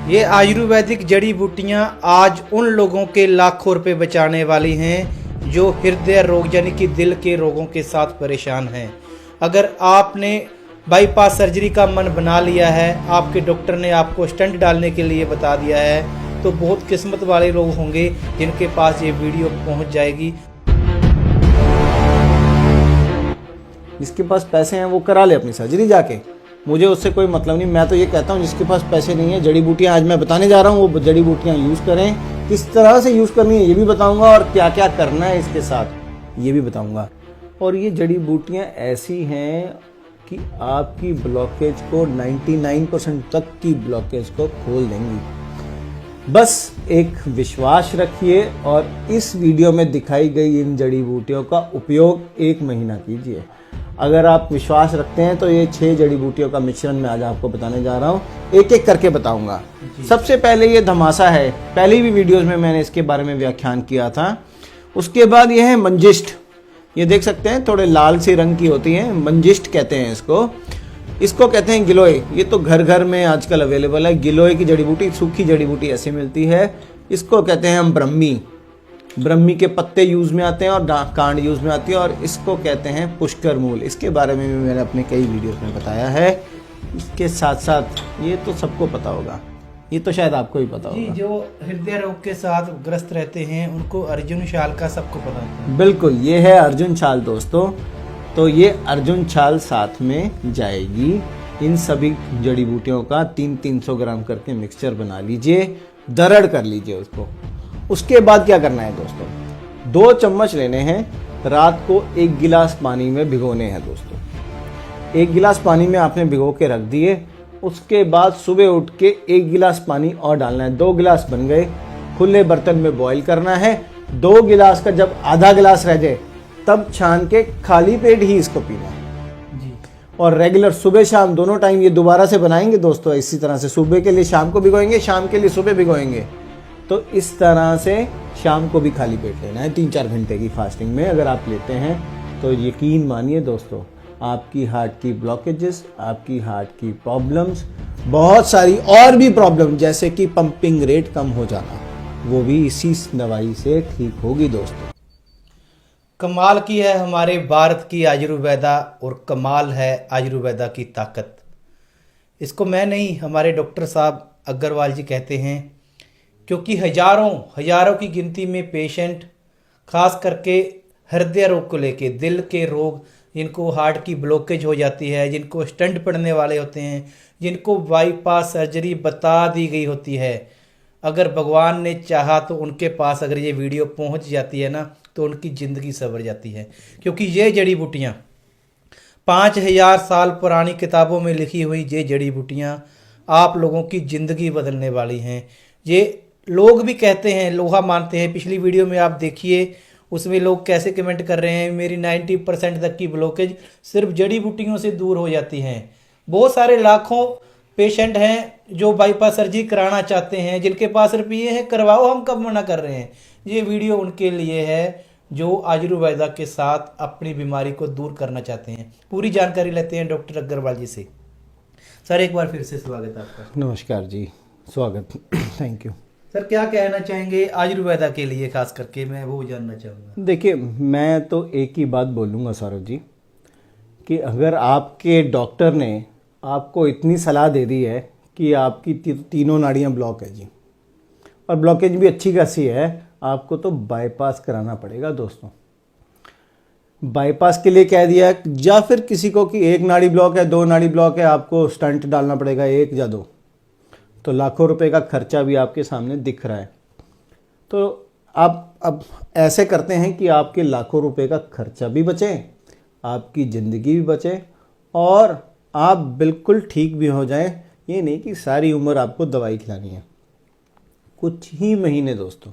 ये आयुर्वेदिक जड़ी बूटियाँ आज उन लोगों के लाखों रुपए बचाने वाली हैं जो हृदय रोग यानी कि दिल के रोगों के साथ परेशान हैं। अगर आपने बाईपास सर्जरी का मन बना लिया है, आपके डॉक्टर ने आपको स्टंट डालने के लिए बता दिया है, तो बहुत किस्मत वाले लोग होंगे जिनके पास ये वीडियो पहुंच जाएगी। जिसके पास पैसे हैं वो करा ले अपनी सर्जरी जाके, मुझे उससे कोई मतलब नहीं। मैं तो ये कहता हूँ जिसके पास पैसे नहीं है, जड़ी बूटियाँ आज मैं बताने जा रहा हूँ, वो जड़ी बूटियाँ यूज़ करें। किस तरह से यूज़ करनी है ये भी बताऊँगा, और क्या क्या करना है इसके साथ ये भी बताऊँगा। और ये जड़ी बूटियाँ ऐसी हैं कि आपकी ब्लॉकेज को 99% तक की ब्लॉकेज को खोल देंगी। बस एक विश्वास रखिए और इस वीडियो में दिखाई गई इन जड़ी बूटियों का उपयोग 1 महीना कीजिए। अगर आप विश्वास रखते हैं तो ये 6 जड़ी बूटियों का मिश्रण मैं आज आपको बताने जा रहा हूँ, एक एक करके बताऊंगा। सबसे पहले ये धमासा है, पहली भी वीडियोस में मैंने इसके बारे में व्याख्यान किया था। उसके बाद ये है मंजिष्ठ, ये देख सकते हैं थोड़े लाल सी रंग की होती हैं, मंजिष्ठ कहते हैं इसको। इसको कहते हैं गिलोय, ये तो घर घर में आजकल अवेलेबल है। गिलोय की जड़ी बूटी, सूखी जड़ी बूटी ऐसे मिलती है। इसको कहते हैं हम ब्रह्मी, ब्रह्मी के पत्ते यूज में आते हैं और कांड यूज में आती है। और इसको कहते हैं पुष्कर मूल, इसके बारे में भी मैंने अपने कई वीडियोस में बताया है। इसके साथ साथ ये तो सबको पता होगा, ये तो शायद आपको भी पता होगा, जो हृदय रोग के साथ ग्रस्त रहते हैं उनको अर्जुन छाल का सबको पता है। बिल्कुल, ये है अर्जुन छाल दोस्तों। तो ये अर्जुन छाल साथ में जाएगी। इन सभी जड़ी बूटियों का 300-300 ग्राम करके मिक्सचर बना लीजिए, दरड़ कर लीजिए उसको। उसके बाद क्या करना है दोस्तों, 2 चम्मच लेने हैं, रात को 1 गिलास पानी में भिगोने हैं दोस्तों। 1 गिलास पानी में आपने भिगो के रख दिए। उसके बाद सुबह उठ के 1 गिलास पानी और डालना है, 2 गिलास बन गए। खुले बर्तन में बॉईल करना है। 2 गिलास का जब आधा गिलास रह जाए तब छान के खाली पेट ही इसको पीना है जी। और रेगुलर सुबह शाम दोनों टाइम ये दोबारा से बनाएंगे दोस्तों। इसी तरह से सुबह के लिए शाम को भिगोएंगे, शाम के लिए सुबह भिगोएंगे। तो इस तरह से शाम को भी खाली पेट लेना है। 3-4 घंटे की फास्टिंग में अगर आप लेते हैं तो यकीन मानिए दोस्तों, आपकी हार्ट की ब्लॉकेजेस, आपकी हार्ट की प्रॉब्लम्स, बहुत सारी और भी प्रॉब्लम जैसे कि पंपिंग रेट कम हो जाना, वो भी इसी दवाई से ठीक होगी दोस्तों। कमाल की है हमारे भारत की आयुर्वेदा और कमाल है आयुर्वेदा की ताकत। इसको मैं नहीं, हमारे डॉक्टर साहब अग्रवाल जी कहते हैं, क्योंकि हजारों की गिनती में पेशेंट खास करके हृदय रोग को लेके, दिल के रोग, जिनको हार्ट की ब्लॉकेज हो जाती है, जिनको स्टंट पड़ने वाले होते हैं, जिनको बाईपास सर्जरी बता दी गई होती है, अगर भगवान ने चाहा तो उनके पास अगर ये वीडियो पहुंच जाती है ना तो उनकी ज़िंदगी संवर जाती है। क्योंकि ये जड़ी बूटियाँ 5000 साल पुरानी किताबों में लिखी हुई ये जड़ी बूटियाँ आप लोगों की ज़िंदगी बदलने वाली हैं। ये लोग भी कहते हैं, लोहा मानते हैं। पिछली वीडियो में आप देखिए, उसमें लोग कैसे कमेंट कर रहे हैं, मेरी 90% तक की ब्लॉकेज सिर्फ जड़ी बूटियों से दूर हो जाती हैं। बहुत सारे लाखों पेशेंट हैं जो बाईपास सर्जरी कराना चाहते हैं, जिनके पास रुपये हैं, करवाओ, हम कब मना कर रहे हैं। ये वीडियो उनके लिए है जो आयुर्वेदा के साथ अपनी बीमारी को दूर करना चाहते हैं। पूरी जानकारी लेते हैं डॉक्टर अग्रवाल जी से। सर एक बार फिर से स्वागत है आपका। नमस्कार जी, स्वागत, थैंक यू। सर क्या कहना चाहेंगे आयुर्वेदा के लिए, खास करके मैं वो जानना चाहूँगा। देखिए, मैं तो एक ही बात बोलूँगा सौरभ जी, कि अगर आपके डॉक्टर ने आपको इतनी सलाह दे दी है कि आपकी तीनों नाड़ियाँ ब्लॉक है जी, और ब्लॉकेज भी अच्छी खासी है, आपको तो बाईपास कराना पड़ेगा दोस्तों। बाईपास के लिए कह दिया, या फिर किसी को कि 1 नाड़ी ब्लॉक है, 2 नाड़ी ब्लॉक है, आपको स्टंट डालना पड़ेगा 1 या 2, तो लाखों रुपए का खर्चा भी आपके सामने दिख रहा है। तो आप अब ऐसे करते हैं कि आपके लाखों रुपए का खर्चा भी बचे, आपकी ज़िंदगी भी बचे, और आप बिल्कुल ठीक भी हो जाएं। ये नहीं कि सारी उम्र आपको दवाई खिलानी है। कुछ ही महीने दोस्तों,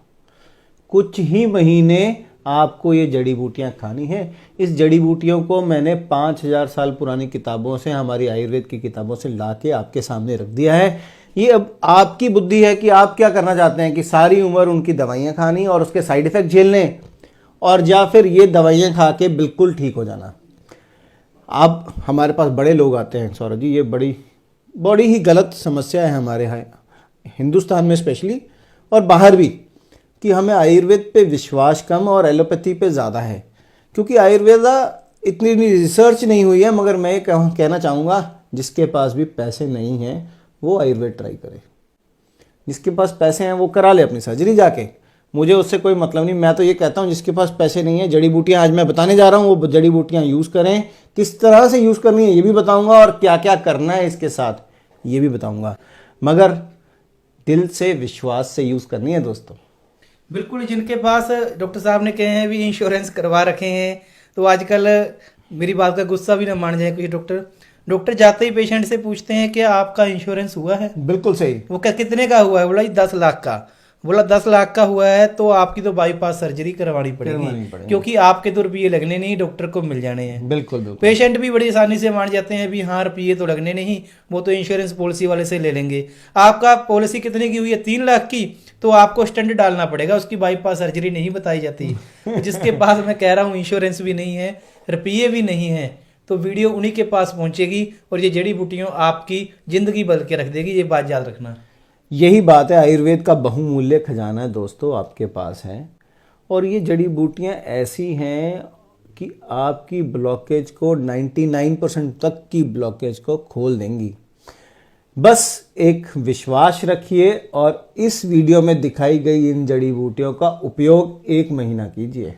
कुछ ही महीने आपको ये जड़ी बूटियाँ खानी है। इस जड़ी बूटियों को मैंने 5000 साल पुरानी किताबों से, हमारी आयुर्वेद की किताबों से ला के आपके सामने रख दिया है। ये अब आपकी बुद्धि है कि आप क्या करना चाहते हैं, कि सारी उम्र उनकी दवाइयाँ खानी और उसके साइड इफ़ेक्ट झेलने, और या फिर ये दवाइयाँ खा के बिल्कुल ठीक हो जाना। अब हमारे पास बड़े लोग आते हैं सौरभ जी, ये बड़ी ही गलत समस्या है हमारे यहाँ हिंदुस्तान में स्पेशली और बाहर भी, कि हमें आयुर्वेद पे विश्वास कम और एलोपैथी पे ज़्यादा है, क्योंकि आयुर्वेदा इतनी रिसर्च नहीं हुई है। मगर मैं कहना चाहूँगा जिसके पास भी पैसे नहीं हैं वो आयुर्वेद ट्राई करे। जिसके पास पैसे हैं वो करा ले अपनी सर्जरी जाके, मुझे उससे कोई मतलब नहीं। मैं तो ये कहता हूँ जिसके पास पैसे नहीं है, जड़ी बूटियाँ आज मैं बताने जा रहा हूँ, वो जड़ी बूटियाँ यूज़ करें। किस तरह से यूज़ करनी है ये भी बताऊँगा, और क्या क्या करना है इसके साथ ये भी बताऊँगा। मगर दिल से विश्वास से यूज़ करनी है दोस्तों। बिल्कुल, जिनके पास डॉक्टर साहब ने कहे हैं भी इंश्योरेंस करवा रखे हैं, तो आजकल मेरी बात का गुस्सा भी ना मान जाए कुछ डॉक्टर जाते ही पेशेंट से पूछते हैं कि आपका इंश्योरेंस हुआ है। बिल्कुल सही। वो क्या कितने का हुआ है? बोला 10 लाख का। बोला 10 लाख का हुआ है तो आपकी तो बाईपास सर्जरी करवानी पड़ेगी, क्योंकि आपके तो रुपये लगने नहीं, डॉक्टर को मिल जाने हैं। बिल्कुल बिल्कुल। पेशेंट भी बड़ी आसानी से मान जाते हैं भी हाँ रुपये तो लगने नहीं, वो तो इंश्योरेंस पॉलिसी वाले से ले लेंगे। आपका पॉलिसी कितने की हुई है? 3 लाख की, तो आपको स्टंट डालना पड़ेगा, उसकी बाईपास सर्जरी नहीं बताई जाती। जिसके पास मैं कह रहा हूँ इंश्योरेंस भी नहीं है, रुपये भी नहीं है, तो वीडियो उन्हीं के पास पहुंचेगी और ये जड़ी बूटियों आपकी जिंदगी बदल के रख देगी, ये बात याद रखना। यही बात है, आयुर्वेद का बहुमूल्य खजाना है दोस्तों आपके पास है। और ये जड़ी बूटियां ऐसी हैं कि आपकी ब्लॉकेज को 99% तक की ब्लॉकेज को खोल देंगी। बस एक विश्वास रखिए और इस वीडियो में दिखाई गई इन जड़ी बूटियों का उपयोग 1 महीना कीजिए।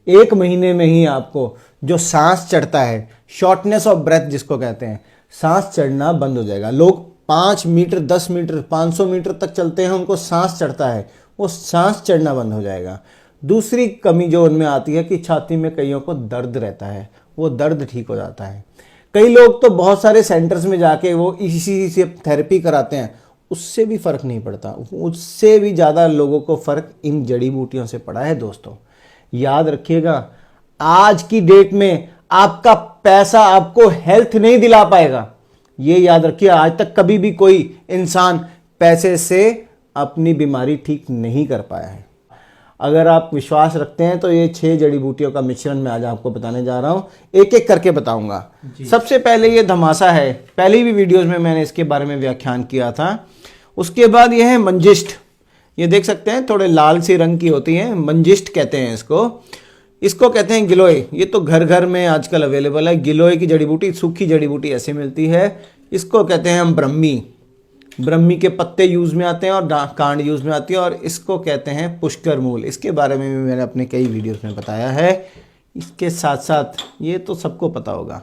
1 महीने में ही आपको जो सांस चढ़ता है, शॉर्टनेस ऑफ ब्रेथ जिसको कहते हैं, सांस चढ़ना बंद हो जाएगा। लोग 5 मीटर 10 मीटर 500 मीटर तक चलते हैं, उनको सांस चढ़ता है, वो सांस चढ़ना बंद हो जाएगा। दूसरी कमी जो उनमें आती है कि छाती में कईयों को दर्द रहता है, वो दर्द ठीक हो जाता है। कई लोग तो बहुत सारे सेंटर्स में जाके वो इसी से थेरेपी कराते हैं, उससे भी फर्क नहीं पड़ता। उससे भी ज़्यादा लोगों को फर्क इन जड़ी बूटियों से पड़ा है दोस्तों। याद रखिएगा, आज की डेट में आपका पैसा आपको हेल्थ नहीं दिला पाएगा, ये याद रखिए। आज तक कभी भी कोई इंसान पैसे से अपनी बीमारी ठीक नहीं कर पाया है। अगर आप विश्वास रखते हैं तो ये 6 जड़ी बूटियों का मिश्रण मैं आज आपको बताने जा रहा हूं, एक एक करके बताऊंगा। सबसे पहले ये धमासा है, पहले भी वीडियोस में मैंने इसके बारे में व्याख्यान किया था। उसके बाद ये है मंजिष्ठ, ये देख सकते हैं थोड़े लाल सी रंग की होती है, मंजिष्ठ कहते हैं इसको कहते हैं गिलोय। ये तो घर घर में आजकल अवेलेबल है। गिलोय की जड़ी बूटी, सूखी जड़ी बूटी ऐसे मिलती है। इसको कहते हैं हम ब्रह्मी के पत्ते यूज में आते हैं और कांड यूज में आती है। और इसको कहते हैं पुष्कर मूल, इसके बारे में भी मैंने अपने कई वीडियोस में बताया है। इसके साथ साथ ये तो सबको पता होगा,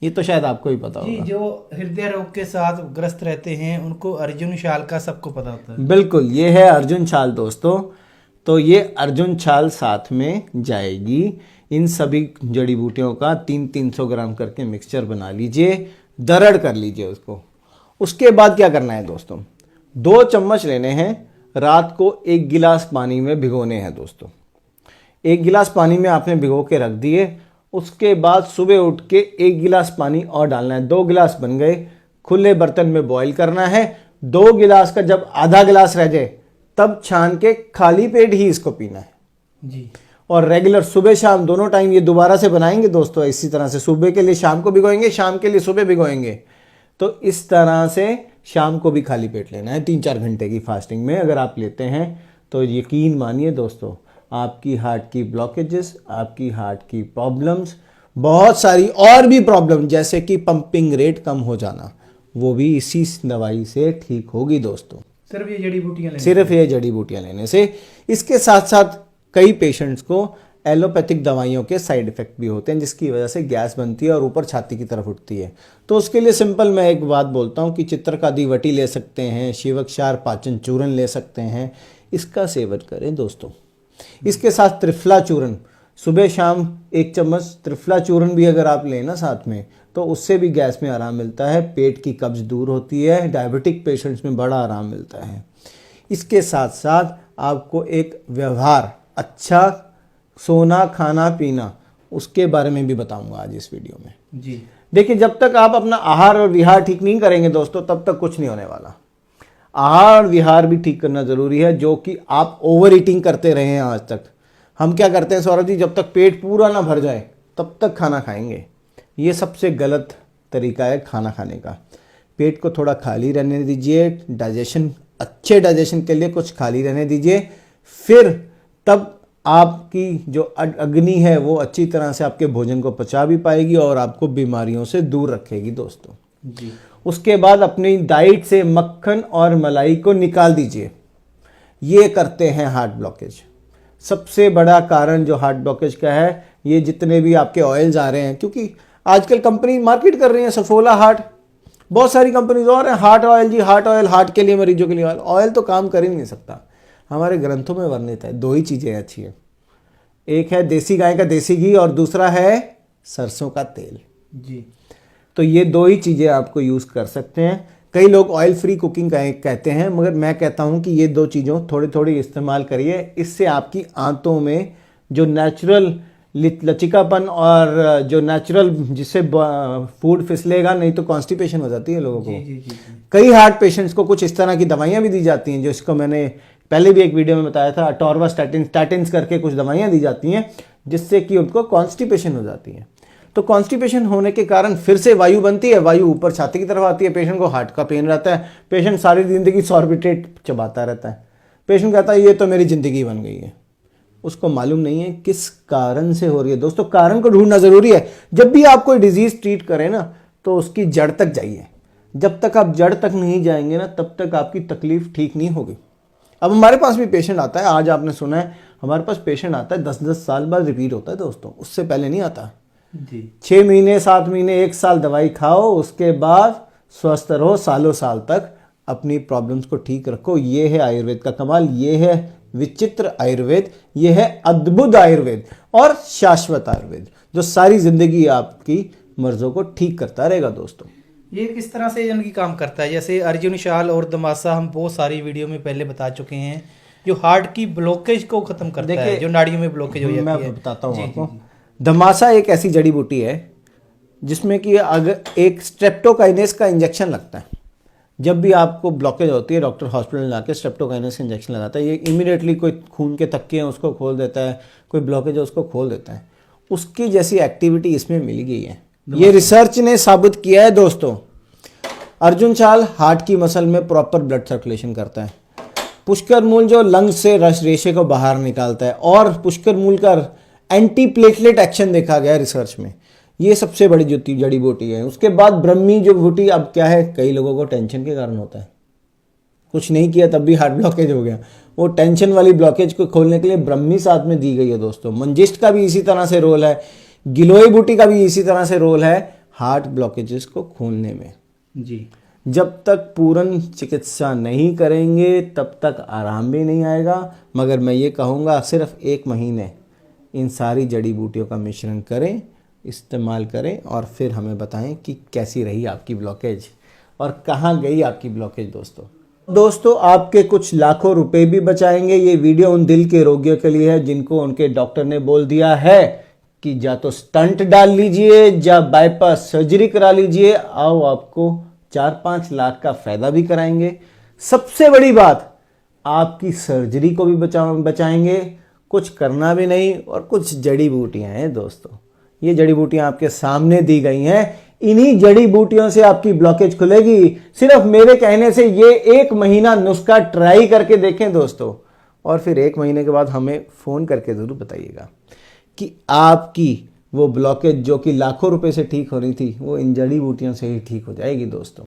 ये तो शायद आपको भी पता होगा, जो हृदय रोग के साथ ग्रस्त रहते हैं उनको अर्जुन छाल का सबको पता होता है। बिल्कुल, ये है अर्जुन छाल दोस्तों। तो ये अर्जुन छाल साथ में जाएगी। इन सभी जड़ी बूटियों का 300-300 ग्राम करके मिक्सचर बना लीजिए, दरड़ कर लीजिए उसको। उसके बाद क्या करना है दोस्तों, 2 चम्मच लेने हैं, रात को 1 गिलास पानी में भिगोने हैं दोस्तों। 1 गिलास पानी में आपने भिगो के रख दिए। उसके बाद सुबह उठ के 1 गिलास पानी और डालना है, 2 गिलास बन गए। खुले बर्तन में बॉईल करना है। 2 गिलास का जब आधा गिलास रह जाए तब छान के खाली पेट ही इसको पीना है जी। और रेगुलर सुबह शाम दोनों टाइम ये दोबारा से बनाएंगे दोस्तों। इसी तरह से सुबह के लिए शाम को भिगोएंगे, शाम के लिए सुबह भिगोएंगे। तो इस तरह से शाम को भी खाली पेट लेना है। 3-4 घंटे की फास्टिंग में अगर आप लेते हैं तो यकीन मानिए दोस्तों, आपकी हार्ट की ब्लॉकेजेस, आपकी हार्ट की प्रॉब्लम्स, बहुत सारी और भी प्रॉब्लम जैसे कि पंपिंग रेट कम हो जाना, वो भी इसी दवाई से ठीक होगी दोस्तों। सिर्फ ये जड़ी बूटियां लेने से। इसके साथ साथ कई पेशेंट्स को एलोपैथिक दवाइयों के साइड इफेक्ट भी होते हैं, जिसकी वजह से गैस बनती है और ऊपर छाती की तरफ उठती है। तो उसके लिए सिंपल मैं एक बात बोलता हूँ कि चित्रकादी वटी ले सकते हैं, शिवक्षार पाचन चूर्ण ले सकते हैं, इसका सेवन करें दोस्तों। इसके साथ त्रिफला चूर्ण, सुबह शाम 1 चम्मच त्रिफला चूर्ण भी अगर आप लेना साथ में, तो उससे भी गैस में आराम मिलता है, पेट की कब्ज दूर होती है, डायबिटिक पेशेंट्स में बड़ा आराम मिलता है। इसके साथ साथ आपको एक व्यवहार अच्छा, सोना खाना पीना, उसके बारे में भी बताऊंगा आज इस वीडियो में जी। देखिए, जब तक आप अपना आहार और विहार ठीक नहीं करेंगे दोस्तों, तब तक कुछ नहीं होने वाला। आहार और विहार भी ठीक करना जरूरी है, जो कि आप ओवर ईटिंग करते रहे हैं आज तक। हम क्या करते हैं सौरभ जी, जब तक पेट पूरा ना भर जाए तब तक खाना खाएंगे। ये सबसे गलत तरीका है खाना खाने का। पेट को थोड़ा खाली रहने दीजिए, डाइजेशन अच्छे डाइजेशन के लिए कुछ खाली रहने दीजिए, फिर तब आपकी जो अग्नि है वो अच्छी तरह से आपके भोजन को पचा भी पाएगी और आपको बीमारियों से दूर रखेगी दोस्तों जी। उसके बाद अपनी डाइट से मक्खन और मलाई को निकाल दीजिए। ये करते हैं हार्ट ब्लॉकेज। सबसे बड़ा कारण जो हार्ट ब्लॉकेज का है, ये जितने भी आपके ऑयल्स आ रहे हैं, क्योंकि आजकल कंपनी मार्केट कर रही है सफोला हार्ट, बहुत सारी कंपनीज और हैं, हार्ट ऑयल जी, हार्ट ऑयल, हार्ट के लिए, मरीजों के लिए ऑयल। ऑयल तो काम कर ही नहीं सकता। हमारे ग्रंथों में वर्णित है, दो ही चीज़ें अच्छी हैं, एक है देसी गाय का देसी घी और दूसरा है सरसों का तेल जी। तो ये दो ही चीज़ें आपको यूज़ कर सकते हैं। कई लोग ऑयल फ्री कुकिंग कहते हैं, मगर मैं कहता हूँ कि ये दो चीज़ों थोड़ी थोड़ी इस्तेमाल करिए। इससे आपकी आंतों में जो नेचुरल लचिकापन और जो नेचुरल जिससे फूड फिसलेगा नहीं तो कॉन्स्टिपेशन हो जाती है लोगों को। जी जी जी। कई हार्ट पेशेंट्स को कुछ इस तरह की दवाइयाँ भी दी जाती हैं, जो इसको मैंने पहले भी एक वीडियो में बताया था, अटोर्वास्टैटिन्स करके कुछ दवाइयाँ दी जाती हैं जिससे कि उनको कॉन्स्टिपेशन हो जाती है। तो कॉन्स्टिपेशन होने के कारण फिर से वायु बनती है, वायु ऊपर छाती की तरफ आती है, पेशेंट को हार्ट का पेन रहता है, पेशेंट सारी जिंदगी सॉर्बिट्रेट चबाता रहता है। पेशेंट कहता है ये तो मेरी ज़िंदगी बन गई है। उसको मालूम नहीं है किस कारण से हो रही है। दोस्तों, कारण को ढूंढना ज़रूरी है। जब भी आप कोई डिजीज़ ट्रीट करें ना, तो उसकी जड़ तक जाइए। जब तक आप जड़ तक नहीं जाएंगे ना, तब तक आपकी तकलीफ ठीक नहीं होगी। अब हमारे पास भी पेशेंट आता है, आज आपने सुना है हमारे पास पेशेंट आता है 10-10 साल बाद रिपीट होता है दोस्तों, उससे पहले नहीं आता जी। 6 महीने 7 महीने 1 साल दवाई खाओ, उसके बाद स्वस्थ रहो सालों साल तक, अपनी प्रॉब्लम्स को ठीक रखो। ये है आयुर्वेद का कमाल, ये है विचित्र आयुर्वेद, ये है अद्भुत आयुर्वेद और शाश्वत आयुर्वेद, जो सारी जिंदगी आपकी मर्जों को ठीक करता रहेगा दोस्तों। ये किस तरह से यानी कि काम करता है? जैसे अर्जुन शाल और दमासा हम बहुत सारी वीडियो में पहले बता चुके हैं, जो हार्ट की ब्लॉकेज को खत्म करता है, जो नाड़ियों में ब्लॉकेज हो जाती है। मैं बताता हूँ आपको। धमासा एक ऐसी जड़ी बूटी है जिसमें कि अगर एक स्ट्रेप्टोकाइनेस का इंजेक्शन लगता है। जब भी आपको ब्लॉकेज होती है, डॉक्टर हॉस्पिटल जाके स्ट्रेप्टोकाइनेस का इंजेक्शन लगाता है। ये इमीडिएटली कोई खून के थक्के हैं उसको खोल देता है, कोई ब्लॉकेज है उसको खोल देता है। उसकी जैसी एक्टिविटी इसमें मिल गई है। ये रिसर्च ने साबित किया है दोस्तों। अर्जुन चाल हार्ट की मसल में प्रॉपर ब्लड सर्कुलेशन करता है। पुष्कर मूल जो लंग्स से रस रेशे को बाहर निकालता है, और पुष्कर मूल का एंटी प्लेटलेट एक्शन देखा गया है रिसर्च में। ये सबसे बड़ी जो जड़ी बूटी है। उसके बाद ब्रह्मी जो बूटी, अब क्या है, कई लोगों को टेंशन के कारण होता है, कुछ नहीं किया तब भी हार्ट ब्लॉकेज हो गया। वो टेंशन वाली ब्लॉकेज को खोलने के लिए ब्रह्मी साथ में दी गई है दोस्तों। मंजिष्ठ का भी इसी तरह से रोल है, गिलोय बूटी का भी इसी तरह से रोल है हार्ट ब्लॉकेजेस को खोलने में। जी। जब तक पूर्ण चिकित्सा नहीं करेंगे तब तक आराम भी नहीं आएगा। मगर मैं ये कहूँगा सिर्फ 1 महीने इन सारी जड़ी बूटियों का मिश्रण करें, इस्तेमाल करें और फिर हमें बताएं कि कैसी रही आपकी ब्लॉकेज और कहाँ गई आपकी ब्लॉकेज। दोस्तों आपके कुछ लाखों रुपए भी बचाएंगे। ये वीडियो उन दिल के रोगियों के लिए है जिनको उनके डॉक्टर ने बोल दिया है कि या तो स्टंट डाल लीजिए या बाईपास सर्जरी करा लीजिए। आओ आपको 4-5 लाख का फायदा भी कराएंगे। सबसे बड़ी बात, आपकी सर्जरी को भी बचाएंगे। कुछ करना भी नहीं, और कुछ जड़ी बूटियां हैं दोस्तों। ये जड़ी बूटियां आपके सामने दी गई हैं। इन्हीं जड़ी बूटियों से आपकी ब्लॉकेज खुलेगी। सिर्फ मेरे कहने से ये 1 महीना नुस्खा ट्राई करके देखें दोस्तों, और फिर 1 महीने के बाद हमें फ़ोन करके ज़रूर बताइएगा कि आपकी वो ब्लॉकेज जो कि लाखों रुपए से ठीक हो रही थी, वो इन जड़ी बूटियों से ही ठीक हो जाएगी दोस्तों।